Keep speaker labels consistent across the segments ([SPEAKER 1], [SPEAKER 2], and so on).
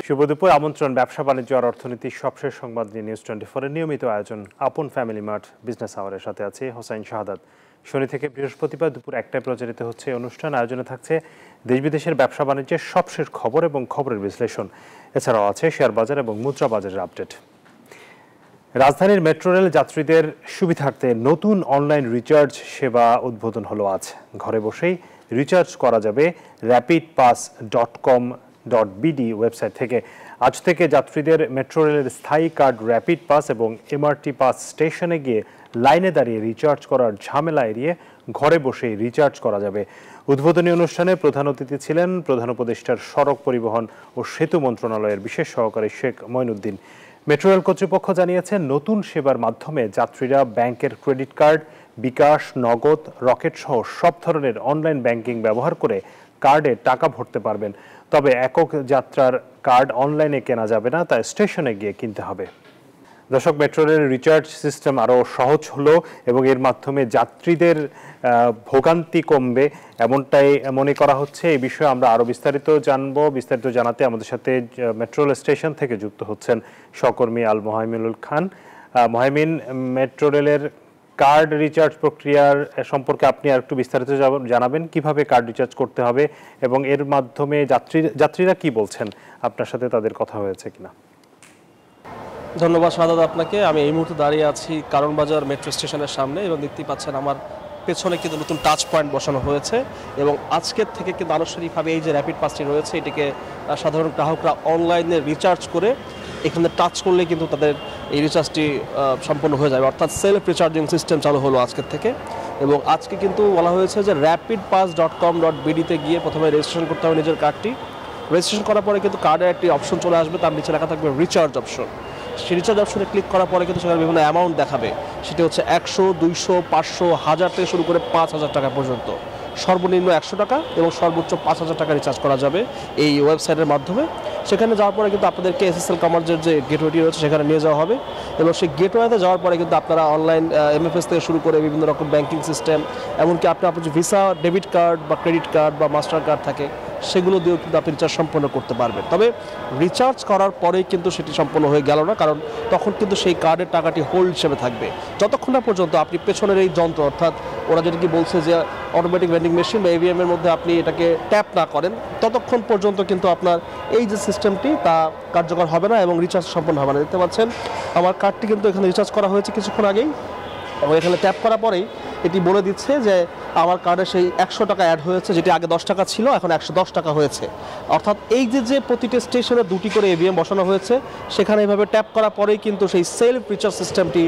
[SPEAKER 1] শুভ দুপুর। আমন্ত্রণ ব্যবসা বাণিজ্য আর অর্থনীতির সবশেষ সংবাদ নিয়ে নিউজ 24 এর নিয়মিত আয়োজন আপন ফ্যামিলি মার্ট বিজনেস আওয়ারের সাথে আছে হোসাইন শাহাদাত। শনি থেকে বৃহস্পতিবার দুপুর 1টায় প্রচারিত হচ্ছে অনুষ্ঠান। আয়োজনে থাকছে দেশ বিদেশের ব্যবসা বাণিজ্যের সবশেষ খবর এবং খবরের বিশ্লেষণ। এছাড়াও আছে শেয়ার বাজার এবং মুদ্রা বাজারের আপডেট। রাজধানীর মেট্রো রেল যাত্রীদের সুবিধার্থে নতুন অনলাইন রিচার্জ সেবা উদ্বোধন হলো আজ। ঘরে বসেই রিচার্জ করা যাবে rapidpass.com.bd ওয়েবসাইট থেকে। আজ থেকে যাত্রীদের মেট্রো রেলের স্থায়ী কার্ড র্যাপিড পাস এবং এমআরটি পাস স্টেশনে গিয়ে লাইনে দাঁড়িয়ে রিচার্জ করার ঝামেলা এড়িয়ে ঘরে বসেই রিচার্জ করা যাবে। উদ্বোধনী অনুষ্ঠানে প্রধান অতিথি ছিলেন প্রধান উপদেষ্টার সড়ক পরিবহন ও সেতু মন্ত্রণালয়ের বিশেষ সহকারী শেখ মঈনুদ্দিন। মেট্রো রেল কর্তৃপক্ষ জানিয়েছে, নতুন সেবার মাধ্যমে যাত্রীরা ব্যাংকের ক্রেডিট কার্ড, বিকাশ, নগদ, রকেট সহ সব ধরনের অনলাইন ব্যাংকিং ব্যবহার করে কার্ডে টাকা ভরতে পারবেন। তবে একক যাত্রার কার্ড অনলাইনে কেনা যাবে না, তাই স্টেশনে গিয়ে কিনতে হবে। দর্শক, মেট্রো রেল রিচার্জ সিস্টেম আরও সহজ হলো এবং এর মাধ্যমে যাত্রীদের ভোগান্তি কমবে, এমনটাই মনে করা হচ্ছে। এই বিষয়ে আমরা আরও বিস্তারিত জানাতে আমাদের সাথে মেট্রো রেল স্টেশন থেকে যুক্ত হচ্ছেন সহকর্মী আল মোহাইমিনুল খান। মোহাইমিন, মেট্রো রেলের কার্ড রিচার্জ প্রক্রিয়ার সম্পর্কে আপনি আর একটু বিস্তারিত জানাবেন, কিভাবে কার্ড রিচার্জ করতে হবে এবং এর মাধ্যমে যাত্রীরা কি বলছেন, আপনার সাথে তাদের কথা হয়েছে কিনা?
[SPEAKER 2] ধন্যবাদ শাহাদাত আপনাকে। আমি এই মুহূর্তে দাঁড়িয়ে আছি কারণ বাজার মেট্রো স্টেশনের সামনে এবং দেখতেই পাচ্ছেন আমার পেছনে কিন্তু নতুন টাচ পয়েন্ট বসানো হয়েছে এবং আজকের থেকে কিন্তু আনুষ্ঠানিকভাবে এই যে র্যাপিড পাসটি রয়েছে এটিকে সাধারণ গ্রাহকরা অনলাইনে রিচার্জ করে এখানে টাচ করলে কিন্তু তাদের এই রিচার্জটি সম্পন্ন হয়ে যাবে, অর্থাৎ সেলফ রিচার্জিং সিস্টেম চালু হলো আজকের থেকে। এবং আজকে কিন্তু বলা হয়েছে যে rapidpass.com.bd-তে গিয়ে প্রথমে রেজিস্ট্রেশন করতে হবে নিজের কার্ডটি। রেজিস্ট্রেশন করার পরে কিন্তু কার্ডের একটি অপশন চলে আসবে, তার নিচে লেখা থাকবে রিচার্জ অপশন। সেই রিচার্জ অপশনে ক্লিক করার পরে কিন্তু সেখানে বিভিন্ন অ্যামাউন্ট দেখাবে, সেটি হচ্ছে 100, 200, 500, 1000 থেকে শুরু করে 5000 টাকা পর্যন্ত। সর্বনিম্ন 100 টাকা এবং সর্বোচ্চ 5000 টাকা রিচার্জ করা যাবে এই ওয়েবসাইটের মাধ্যমে। সেখানে যাওয়ার পরে কিন্তু আপনাদেরকে এসএসএল কমার্সের যে গেটওয়েটি রয়েছে সেখানে নিয়ে যাওয়া হবে এবং সেই গেটওয়েতে যাওয়ার পরে কিন্তু আপনারা অনলাইন এমএফএস থেকে শুরু করে বিভিন্ন রকম ব্যাংকিং সিস্টেম, এমনকি আপনার যে ভিসা, ডেবিট কার্ড বা ক্রেডিট কার্ড বা মাস্টার কার্ড থাকে সেগুলো দিয়েও কিন্তু আপনি রিচার্জ সম্পন্ন করতে পারবেন। তবে রিচার্জ করার পরেই কিন্তু সেটি সম্পন্ন হয়ে গেল না, কারণ তখন কিন্তু সেই কার্ডের টাকাটি হোল্ড হিসেবে থাকবে যতক্ষণ না পর্যন্ত আপনি পেছনের এই যন্ত্র, অর্থাৎ ওরা যেটা কি বলছে যে অটোমেটিক ভেন্ডিং মেশিন বা এভিএম এর মধ্যে আপনি এটাকে ট্যাপ না করেন, ততক্ষণ পর্যন্ত কিন্তু আপনার এই যে সিস্টেমটি তা কার্যকর হবে না এবং রিচার্জ সম্পন্ন হবে না। দেখতে পাচ্ছেন আমার কার্ডটি কিন্তু এখানে রিচার্জ করা হয়েছে কিছুক্ষণ আগেই এবং এখানে ট্যাপ করার পরেই এটি বলে দিচ্ছে যে আমার কার্ডে সেই 100 টাকা অ্যাড হয়েছে, যেটি আগে 10 টাকা ছিল এখন 110 টাকা হয়েছে। অর্থাৎ এই যে প্রতিটি স্টেশনে 2টি করে এভিএম বসানো হয়েছে, সেখানে এইভাবে ট্যাপ করার পরেই কিন্তু সেই সেলফ রিচার্জ সিস্টেমটি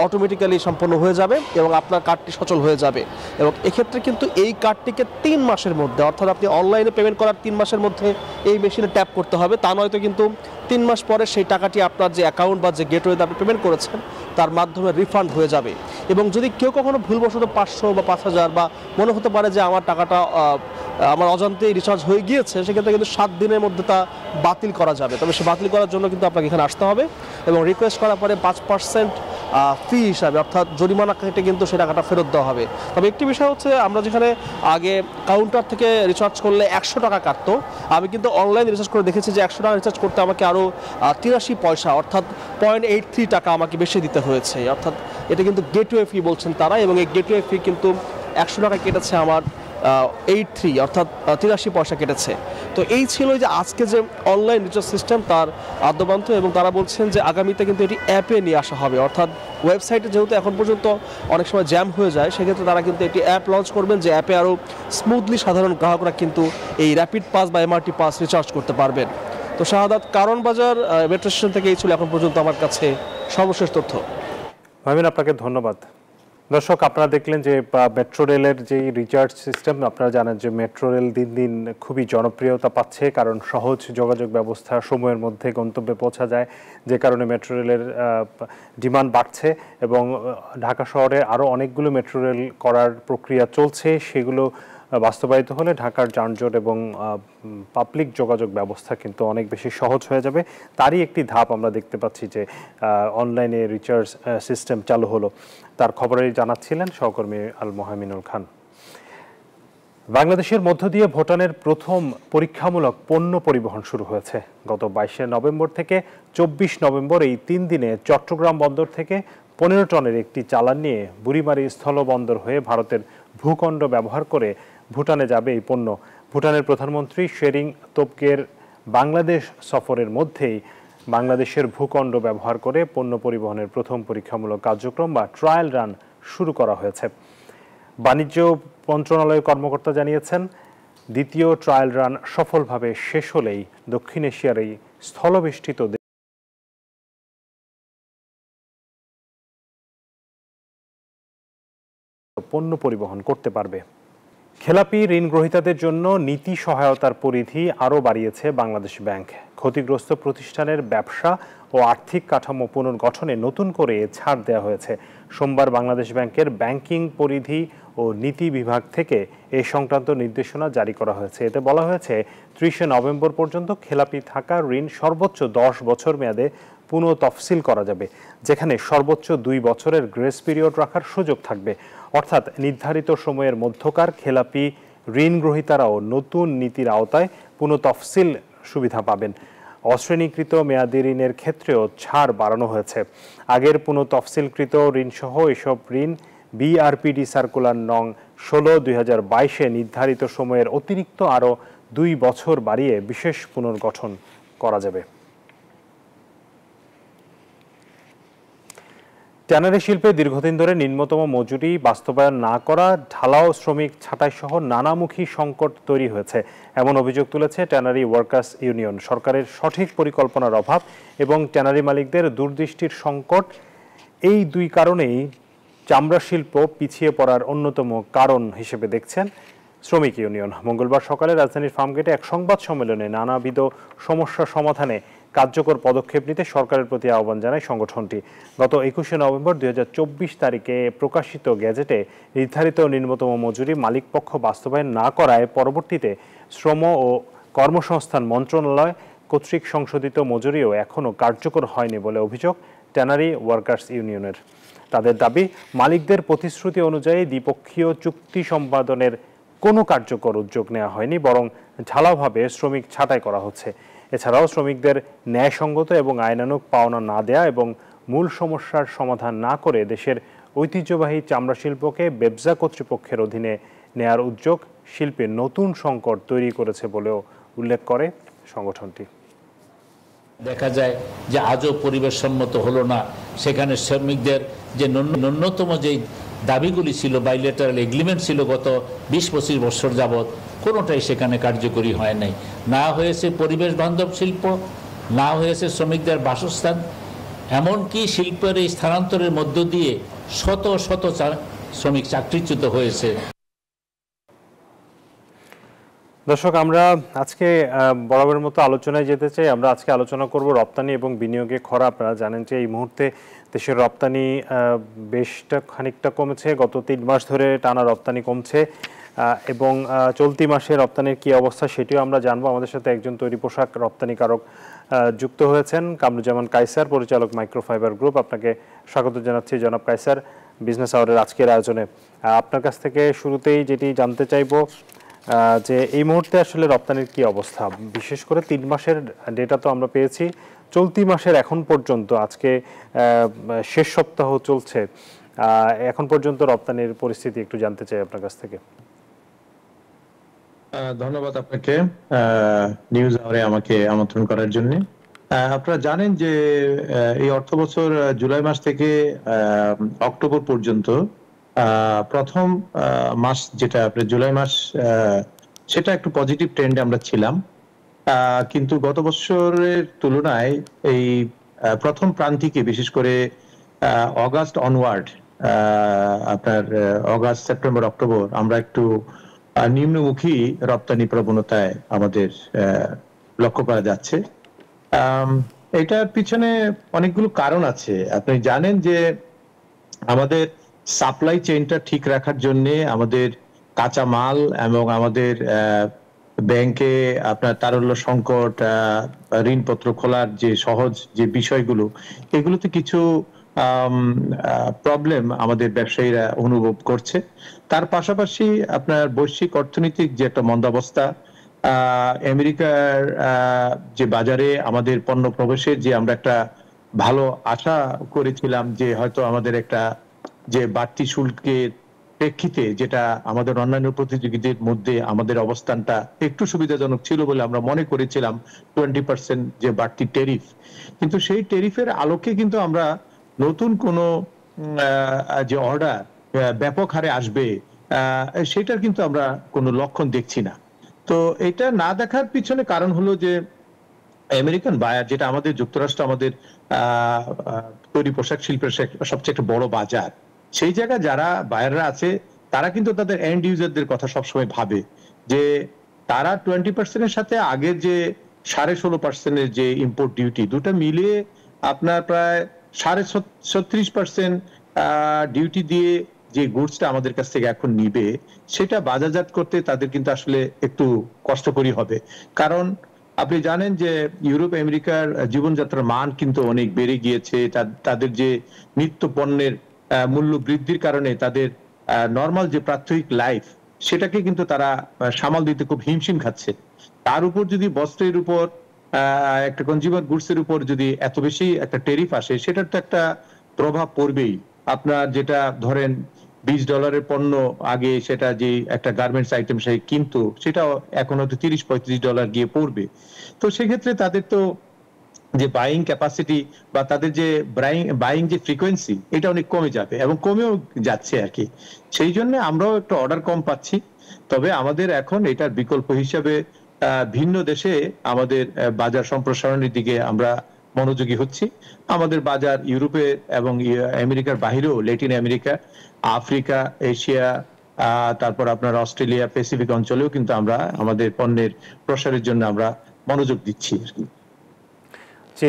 [SPEAKER 2] অটোমেটিক্যালি সম্পন্ন হয়ে যাবে এবং আপনার কার্ডটি সচল হয়ে যাবে। এবং এক্ষেত্রে কিন্তু এই কার্ডটিকে 3 মাসের মধ্যে, অর্থাৎ আপনি অনলাইনে পেমেন্ট করার 3 মাসের মধ্যে এই মেশিনে ট্যাপ করতে হবে, তা নয়তো কিন্তু 3 মাস পরে সেই টাকাটি আপনার যে অ্যাকাউন্ট বা যে গেটওয়েতে আপনি পেমেন্ট করেছেন তার মাধ্যমে রিফান্ড হয়ে যাবে। এবং যদি কেউ কখনো ভুলবশত 500 বা 5000 বা মনে হতে পারে যে আমার টাকাটা আমার অজান্তেই রিচার্জ হয়ে গিয়েছে, সেক্ষেত্রে কিন্তু 7 দিনের মধ্যে তা বাতিল করা যাবে। তবে সে বাতিল করার জন্য কিন্তু আপনাকে এখানে আসতে হবে এবং রিকোয়েস্ট করার পরে 5% ফি হিসাবে, অর্থাৎ জরিমানা কেটে কিন্তু সেই টাকাটা ফেরত দেওয়া হবে। তবে একটি বিষয় হচ্ছে, আমরা যেখানে আগে কাউন্টার থেকে রিচার্জ করলে 100 টাকা কাটতো, আমি কিন্তু অনলাইন রিচার্জ করে দেখেছি যে 100 টাকা রিচার্জ করতে আমাকে আরও 83 পয়সা অর্থাৎ 0.83 টাকা আমাকে বেশি দিতে হয়েছে। অর্থাৎ এটা কিন্তু গেটওয়ে ফি বলছেন তারা, এবং এই গেটওয়ে ফি কিন্তু 100 টাকা কেটেছে আমার 83 অর্থাৎ 83 পয়সা কেটেছে। তো এই ছিল যে আজকে যে অনলাইন রিচার্জ সিস্টেম তার আদ্যপান্ত, এবং তারা বলছেন যে আগামীতে কিন্তু এটি অ্যাপে নিয়ে আসা হবে। অর্থাৎ ওয়েবসাইটে যেহেতু এখন পর্যন্ত অনেক সময় জ্যাম হয়ে যায়, সেক্ষেত্রে তারা কিন্তু এটি অ্যাপ লঞ্চ করবেন, যে অ্যাপে আরও স্মুথলি সাধারণ গ্রাহকরা কিন্তু এই র্যাপিড পাস বা এমআরটি পাস রিচার্জ করতে পারবেন। তো শাহাদাত, কারণ বাজার মেট্রো স্টেশন থেকে এই ছিল এখন পর্যন্ত আমার কাছে সর্বশেষ তথ্য।
[SPEAKER 1] মামিন, আপনাকে ধন্যবাদ। দর্শক, আপনারা দেখলেন যে মেট্রো রেলের যে রিচার্জ সিস্টেম, আপনারা জানেন যে মেট্রো রেল দিন দিন খুবই জনপ্রিয়তা পাচ্ছে, কারণ সহজ যোগাযোগ ব্যবস্থা, সময়ের মধ্যে গন্তব্যে পৌঁছা যায়, যে কারণে মেট্রো রেলের ডিমান্ড বাড়ছে এবং ঢাকা শহরে আরও অনেকগুলো মেট্রো রেল করার প্রক্রিয়া চলছে। সেগুলো বাস্তবায়িত হলে ঢাকার যানজট এবং পাবলিক যোগাযোগ ব্যবস্থা কিন্তু অনেক বেশি সহজ হয়ে যাবে। তারই একটি ধাপ আমরা দেখতে পাচ্ছি যে অনলাইনে রিচার্জ সিস্টেম চালু হলো। তার খবরে জানাচ্ছিলেন সহকর্মী আল মোহাইমিনুল খান। বাংলাদেশের মধ্য দিয়ে ভুটানের প্রথম পরীক্ষামূলক পণ্য পরিবহন শুরু হয়েছে। গত 22 নভেম্বর থেকে 24 নভেম্বর এই 3 দিনে চট্টগ্রাম বন্দর থেকে 15 টনের একটি চালান নিয়ে বুড়িমারী স্থলবন্দর হয়ে ভারতের ভূখণ্ড ব্যবহার করে ভুটানে যাবে এই পণ্য। ভুটানের প্রধানমন্ত্রী শেরিং তোবগের বাংলাদেশ সফরের মধ্যেই বাংলাদেশের ভূখণ্ড ব্যবহার করে পণ্য পরিবহনের প্রথম পরীক্ষামূলক কার্যক্রম বা ট্রায়াল রান শুরু করা হয়েছে। বাণিজ্য মন্ত্রণালয়ের কর্মকর্তা জানিয়েছেন, দ্বিতীয় ট্রায়াল রান সফলভাবে শেষ হলেই দক্ষিণ এশিয়ার এই স্থলবেষ্টিত পণ্য পরিবহন করতে পারবে। খেলাপি ঋণ গ্রহীতাদের জন্য নীতি সহায়তার পরিধি আরও বাড়িয়েছে বাংলাদেশ ব্যাংক। ক্ষতিগ্রস্ত প্রতিষ্ঠানের ব্যবসা ও আর্থিক কাঠামো পুনর্গঠনে নতুন করে ছাড় দেওয়া হয়েছে। সোমবার বাংলাদেশ ব্যাংকের ব্যাংকিং পরিধি ও নীতি বিভাগ থেকে এই সংক্রান্ত নির্দেশনা জারি করা হয়েছে। এতে বলা হয়েছে 30 নভেম্বর পর্যন্ত খেলাপি থাকা ঋণ সর্বোচ্চ 10 বছর মেয়াদে পুনঃ তফসিল করা যাবে, যেখানে সর্বোচ্চ 2 বছরের গ্রেস পিরিয়ড রাখার সুযোগ থাকবে। অর্থাৎ নির্ধারিত সময়ের মধ্যকার খেলাপি ঋণ গ্রহীতারাও নতুন নীতির আওতায় পুনঃ তফসিল সুবিধা পাবেন। অশ্রেণীকৃত মেয়াদি ঋণের ক্ষেত্রেও ছাড় বাড়ানো হয়েছে। আগের পুনঃ তফসিলকৃত ঋণসহ এসব ঋণ বিআরপিডি সার্কুলার নং 16/2022 নির্ধারিত সময়ের অতিরিক্ত আরও 2 বছর বাড়িয়ে বিশেষ পুনর্গঠন করা যাবে। ট্যানারি শিল্পে দীর্ঘদিন ধরে নিম্নতম মজুরি বাস্তবায়ন না করা, ঢালাও শ্রমিক ছাঁটাই সহ নানামুখী সংকট তৈরি হয়েছে এমন অভিযোগ তুলেছে ট্যানারি ওয়ার্কার্স ইউনিয়ন। সরকারের সঠিক পরিকল্পনার অভাব এবং ট্যানারি মালিকদের দূরদৃষ্টির সংকট, এই দুই কারণেই চামড়া শিল্প পিছিয়ে পড়ার অন্যতম কারণ হিসেবে দেখছেন শ্রমিক ইউনিয়ন। মঙ্গলবার সকালে রাজধানীর ফার্মগেটে এক সংবাদ সম্মেলনে নানাবিধ সমস্যা সমাধানে কার্যকর পদক্ষেপ নিতে সরকারের প্রতি আহ্বান জানায় সংগঠনটি। গত 21 নভেম্বর 2024 তারিখে প্রকাশিত গেজেটে নির্ধারিত নিম্নতম মজুরি মালিকপক্ষ বাস্তবায়ন না করায় পরবর্তীতে শ্রম ও কর্মসংস্থান মন্ত্রণালয় কর্তৃক সংশোধিত মজুরিও এখনও কার্যকর হয়নি বলে অভিযোগ ট্যানারি ওয়ার্কার্স ইউনিয়নের। তাদের দাবি, মালিকদের প্রতিশ্রুতি অনুযায়ী দ্বিপক্ষীয় চুক্তি সম্পাদনের কোনো কার্যকর উদ্যোগ নেওয়া হয়নি, বরং ঢালাওভাবে শ্রমিক ছাঁটাই করা হচ্ছে। এছাড়াও শ্রমিকদের ন্যায়সঙ্গত এবং আইনানুগ পাওনা না দেয়া এবং মূল সমস্যার সমাধান না করে দেশের ঐতিহ্যবাহী চামড়া শিল্পকে বেবজা কর্তৃপক্ষের অধীনে নেয়ার উদ্যোগ শিল্পে নতুন সংকট তৈরি করেছে বলেও উল্লেখ করে সংগঠনটি।
[SPEAKER 3] দেখা যায় যে আজও পরিবেশ সম্মত হলো না। সেখানে শ্রমিকদের যে ন্যূনতম যে দাবিগুলি ছিল, বাইলেটারাল এগ্রিমেন্ট ছিল গত 20-25 বছর যাবৎ, কোনোটাই সেখানে কার্যকরী হয় নাই। না হয়েছে পরিবেশ বান্ধব শিল্প, না হয়েছে শ্রমিকদের বাসস্থান, এমনকি শিল্পের এই স্থানান্তরের মধ্য দিয়ে শত শত শ্রমিক চাকরিচ্যুত হয়েছে।
[SPEAKER 1] দর্শক, আমরা আজকে বরাবরের মতো আলোচনায় যেতে চাই। আমরা আজকে আলোচনা করব রপ্তানি এবং বিনিয়োগে খরা। আপনারা জানেন যে এই মুহূর্তে দেশের রপ্তানি বেশটা খানিকটা কমেছে, গত 3 মাস ধরে টানা রপ্তানি কমছে এবং চলতি মাসে রপ্তানির কি অবস্থা সেটিও আমরা জানবো। আমাদের সাথে একজন তৈরি পোশাক রপ্তানিকারক যুক্ত হয়েছেন, কামরুজ্জামান কায়সার, পরিচালক মাইক্রোফাইবার গ্রুপ। আপনাকে স্বাগত জানাচ্ছি জনাব কায়সার বিজনেস আওয়ারের আজকের আয়োজনে। আপনার কাছ থেকে শুরুতেই যেটি জানতে চাইবো যে এই মুহূর্তে আসলে রপ্তানির কি অবস্থা, বিশেষ করে 3 মাসের ডেটা তো আমরা পেয়েছি, চলতি মাসের এখন পর্যন্ত, আজকে শেষ সপ্তাহ চলছে, এখন পর্যন্ত রপ্তানির পরিস্থিতি একটু জানতে চাই আপনার কাছ থেকে।
[SPEAKER 4] ধন্যবাদ আপনাকে নিউজ আওয়ারে আমাকে আমন্ত্রণ করার জন্য। আপনারা জানেন যে এই অর্থবছর জুলাই মাস থেকে অক্টোবর পর্যন্ত প্রথম মাস যেটা আপনার জুলাই মাস, সেটা একটু পজিটিভ ট্রেন্ডে আমরা ছিলাম, কিন্তু গত বছরের তুলনায় এই প্রথম প্রান্তিকে, বিশেষ করে অগাস্ট অনওয়ার্ড, আপনার অগাস্ট, সেপ্টেম্বর, অক্টোবর, আমরা একটু নিম্নমুখী রপ্তানি প্রবণতায় আমাদের লক্ষ্য করা যাচ্ছে। এটার পিছনে অনেকগুলো কারণ আছে। আপনি জানেন যে আমাদের সাপ্লাই চেইনটা ঠিক রাখার জন্য আমাদের কাঁচা মাল এবং আমাদের ব্যাংকে আপনার তারল্য সংকট, ঋণপত্র খোলার যে সহজ যে বিষয়গুলো, এগুলোতে কিছু প্রবলেম আমাদের ব্যবসায়ীরা অনুভব করছে। তার পাশাপাশি আপনার বৈশ্বিক অর্থনৈতিক যে একটা মন্দাবস্থা, আমেরিকার যে বাজারে আমাদের পণ্য প্রবেশের যে আমরা একটা ভালো আশা করেছিলাম যে হয়তো আমাদের একটা যে বাড়তি শুল্কের প্রেক্ষিতে যেটা আমাদের অন্যান্য প্রতিযোগীদের মধ্যে আমাদের অবস্থানটা একটু সুবিধাজনক ছিল বলে আমরা মনে করেছিলাম 20% যে বাড়তি ট্যারিফ, কিন্তু সেই ট্যারিফের আলোকে কিন্তু আমরা নতুন কোনো যে অর্ডার ব্যাপক হারে আসবে সেটার কিন্তু আমরা কোনো লক্ষণ দেখছি না। তো এটা না দেখার পিছনে কারণ হলো যে আমেরিকান বায়ার, যেটা আমাদের যুক্তরাষ্ট্র আমাদের তৈরি পোশাক শিল্পের সবচেয়ে একটা বড় বাজার, সেই জায়গায় যারা বায়াররা আছে তারা কিন্তু তাদের এন্ড ইউজারদের কথা সবসময় ভাবে যে তারা 20% সাথে আগের যে 16.5% যে ইম্পোর্ট ডিউটি, দুটো মিলিয়ে আপনার প্রায় 36% ডিউটি দিয়ে যে গুডসটা আমাদের কাছ থেকে এখন নিবে সেটা বাজারজাত করতে তাদের কিন্তু আসলে একটু কষ্টকরী হবে। কারণ আপনি জানেন যে ইউরোপ আমেরিকার জীবনযাত্রার মান কিন্তু অনেক বেড়ে গিয়েছে। তাদের যে নিত্য পণ্যের মূল্য বৃদ্ধির কারণে তাদের নর্মাল যে প্রাত্যহিক লাইফ সেটাকে কিন্তু তারা সামাল দিতে খুব হিমশিম খাচ্ছে। তার উপর যদি বস্ত্রের উপর একটা কনজিউমার গুডস এর উপর যদি এত বেশি একটা ট্যারিফ আসে, সেটার তো একটা প্রভাব পড়বেই। আপনার যেটা ধরেন $20 পণ্য আগে সেটা যে একটা গার্মেন্টস আইটেম সে কিন্তু সেটা এখন হয়তো $30-35 গিয়ে পড়বে। তো সেক্ষেত্রে তাদের তো যে বাইং ক্যাপাসিটি বা তাদের যে বাইং যে ফ্রিকোয়েন্সি এটা অনেক কমে যাবে এবং কমেও যাচ্ছে আর কি। সেই জন্য আমরাও একটু অর্ডার কম পাচ্ছি। তবে আমাদের এখন এটার বিকল্প হিসাবে ভিন্ন দেশে আমাদের বাজার সম্প্রসারণের দিকে আমরা মনোযোগী হচ্ছি। আমাদের বাজার ইউরোপে এবং আমেরিকার বাহিরেও, ল্যাটিন আমেরিকা, আফ্রিকা, এশিয়া, তারপর আপনার অস্ট্রেলিয়া, প্যাসিফিক অঞ্চলেও কিন্তু আমরা আমাদের পণ্যের প্রসারের জন্য আমরা মনোযোগ দিচ্ছি আর কি।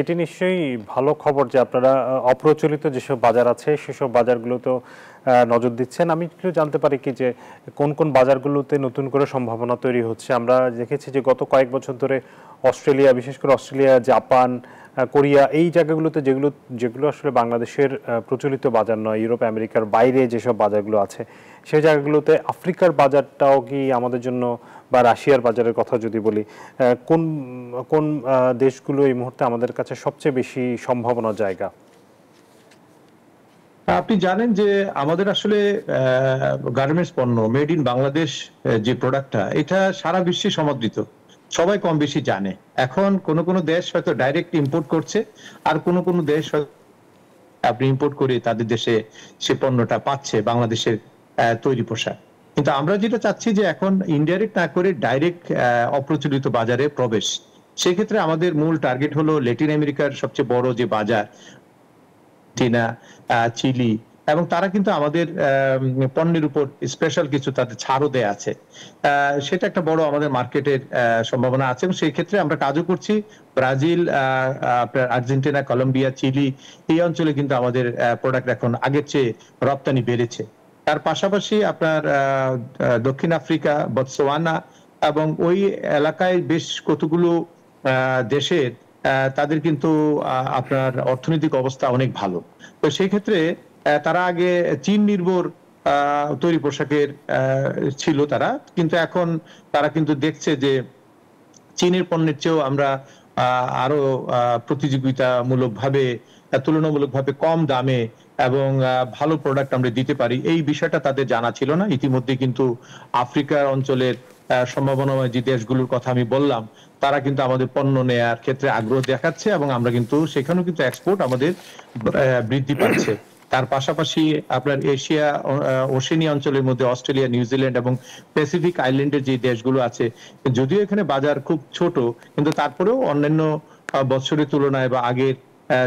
[SPEAKER 1] এটি নিশ্চয়ই ভালো খবর যে আপনারা অপ্রচলিত যেসব বাজার আছে সেসব বাজারগুলোতেও নজর দিচ্ছেন। আমি একটু জানতে পারি কি যে কোন কোন বাজারগুলোতে নতুন করে সম্ভাবনা তৈরি হচ্ছে? আমরা দেখেছি যে গত কয়েক বছর ধরে অস্ট্রেলিয়া, বিশেষ করে অস্ট্রেলিয়া, জাপান, কোরিয়া, এই জায়গাগুলোতে যেগুলো আসলে বাংলাদেশের প্রচলিত বাজার নয়, ইউরোপ আমেরিকার বাইরে যেসব বাজারগুলো আছে সেই জায়গাগুলোতে আফ্রিকার বাজারটাও কি আমাদের জন্য, বা রাশিয়ার বাজারের কথা যদি বলি, কোন কোন দেশগুলো এই মুহূর্তে আমাদের কাছে সবচেয়ে বেশি সম্ভাবনার জায়গা?
[SPEAKER 4] আপনি জানেন যে আমাদের আসলে গার্মেন্টস পণ্য মেড ইন বাংলাদেশ যে প্রোডাক্টটা, এটা সারা বিশ্বে সমাদৃত, সবাই কম বেশি জানে। এখন কোন কোন দেশ হয়তো ডাইরেক্ট ইম্পোর্ট করছে, আর কোন কোন দেশ আপনি ইম্পোর্ট করে তাদের দেশে সে পণ্যটা পাচ্ছে বাংলাদেশের তৈরি পোশাক। কিন্তু আমরা যেটা চাচ্ছি যে এখন ইনডাইরেক্ট না করে ডাইরেক্ট অপ্রচলিত বাজারে প্রবেশ। সেক্ষেত্রে আমাদের মূল টার্গেট হলো ল্যাটিন আমেরিকার সবচেয়ে বড় যে বাজার, চীনা, চিলি, এবং তারা কিন্তু আমাদের পণ্যের উপর স্পেশাল কিছু তাদের ছাড়ও দেয়া আছে। সেটা একটা বড় আমাদের মার্কেটের সম্ভাবনা আছে এবং সেই ক্ষেত্রে আমরা কাজও করছি। ব্রাজিল, আপনার আর্জেন্টিনা, কলম্বিয়া, চিলি, এই অঞ্চলে কিন্তু আমাদের প্রোডাক্ট এখন আগের চেয়ে রপ্তানি বেড়েছে। তার পাশাপাশি আপনার দক্ষিণ আফ্রিকা, বতসোয়ানা এবং ওই এলাকায় বেশ কতগুলো দেশের তাদের কিন্তু আপনার অর্থনৈতিক অবস্থা অনেক ভালো। তো সেই ক্ষেত্রে তারা আগে চীন নির্ভর তৈরি পোশাকের ছিল তারা, কিন্তু এখন তারা কিন্তু দেখছে যে চীনের পণ্যের চেয়েও আমরা আরো প্রতিযোগিতামূলকভাবে, তুলনামূলকভাবে কম দামে এবং ভালো প্রোডাক্ট আমরা দিতে পারি। এই বিষয়টা তাদের জানা ছিল না। ইতিমধ্যে কিন্তু আফ্রিকার অঞ্চলের সম্ভাবনাময় যে দেশগুলোর কথা আমি বললাম, তারা কিন্তু আমাদের পণ্য নেয়ার ক্ষেত্রে আগ্রহ দেখাচ্ছে এবং আমরা কিন্তু সেখানেও কিন্তু এক্সপোর্ট আমাদের বৃদ্ধি পাচ্ছে। তার পাশাপাশি আপনার এশিয়া, ওশেনিয়া অঞ্চলের মধ্যে অস্ট্রেলিয়া, নিউজিল্যান্ড এবং প্যাসিফিক আইল্যান্ডের যে দেশগুলো আছে, যদিও এখানে বাজার খুব ছোট, কিন্তু তারপরেও অন্যান্য বছরের তুলনায় বা আগের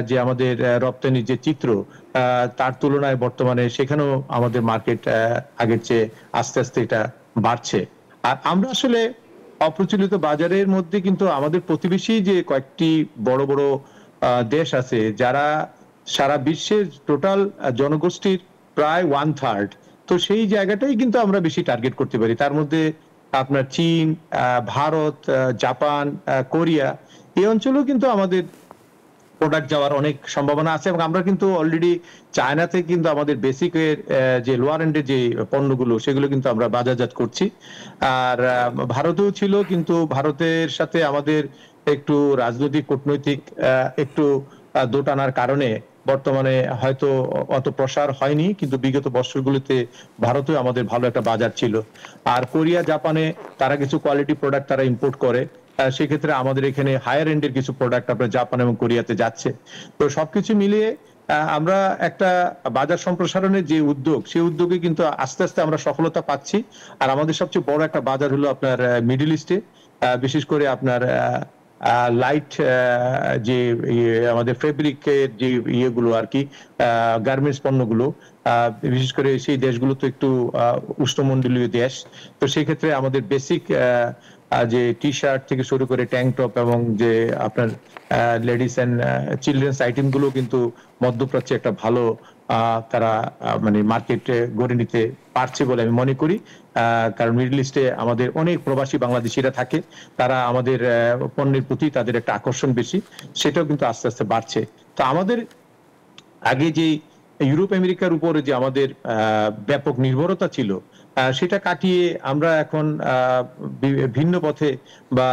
[SPEAKER 4] যে আমাদের রপ্তানির যে চিত্র, তার তুলনায় বর্তমানে সেখানেও আমাদের মার্কেট আগের চেয়ে আস্তে আস্তে এটা বাড়ছে। আর আমরা আসলে অপ্রচলিত বাজারের মধ্যে কিন্তু আমাদের প্রতিবেশী যে কয়েকটি বড় বড় দেশ আছে, যারা সারা বিশ্বের টোটাল জনগোষ্ঠীর প্রায় 1/3, তো সেই জায়গাটাই কিন্তু আমরা বেশি টার্গেট করতে পারি। তার মধ্যে আপনার চীন, ভারত, জাপান, কোরিয়া, এই অঞ্চলেও কিন্তু আমাদের প্রোডাক্ট যাওয়ার অনেক সম্ভাবনা আছে, এবং আমরা কিন্তু অলরেডি চায়নাতে কিন্তু আমাদের বেসিকের যে লোয়ার এন্ডের যে পণ্যগুলো সেগুলো কিন্তু আমরা বাজারজাত করছি। আর ভারতেও ছিল, কিন্তু ভারতের সাথে আমাদের একটু রাজনৈতিক কূটনৈতিক একটু দোটানার কারণে বর্তমানে হয়তো অত প্রসার হয়নি, কিন্তু বিগত বছরগুলোতে ভারতেও আমাদের ভালো একটা বাজার ছিল। আর কোরিয়া জাপানে তারা কিছু কোয়ালিটি প্রোডাক্ট তারা ইম্পোর্ট করে, সেক্ষেত্রে আমাদের এখানে হায়ার এন্ডের কিছু প্রোডাক্ট আপনার জাপান এবং কোরিয়াতে যাচ্ছে। তো সবকিছু মিলিয়ে আমরা একটা বাজার সম্প্রসারণের যে উদ্যোগ, সেই উদ্যোগে কিন্তু আস্তে আস্তে আমরা সফলতা পাচ্ছি। আর আমাদের সবচেয়ে বড় একটা বাজার হলো আপনার মিডল ইস্টে, বিশেষ করে আপনার লাইট যে আমাদের ফেব্রিকের যে ইয়েগুলো আর কি, গার্মেন্টস পণ্যগুলো, বিশেষ করে সেই দেশগুলো তো একটু উষ্ণমণ্ডলীয় দেশ। তো সেই ক্ষেত্রে আমাদের বেসিক যে টি শার্ট থেকে শুরু করে ট্যাঙ্ক টপ এবং যে আপনার লেডিস এন্ড চিলড্রেন্স আইটেম গুলো কিন্তু মধ্যপ্রাচ্যে একটা ভালো তারা মানে মার্কেটে গড়ে নিতে পারছে বলে আমি মনে করি। কারণ মিডল ইস্টে আমাদের অনেক প্রবাসী বাংলাদেশিরা থাকে, তারা আমাদের পণ্যের প্রতি তাদের একটা আকর্ষণ বেশি, সেটাও কিন্তু আস্তে আস্তে বাড়ছে। তো আমাদের আগে যে ইউরোপ আমেরিকার উপরে যে আমাদের ব্যাপক নির্ভরতা ছিল, সেটা কাটিয়ে আমরা এখন ভিন্ন পথে বা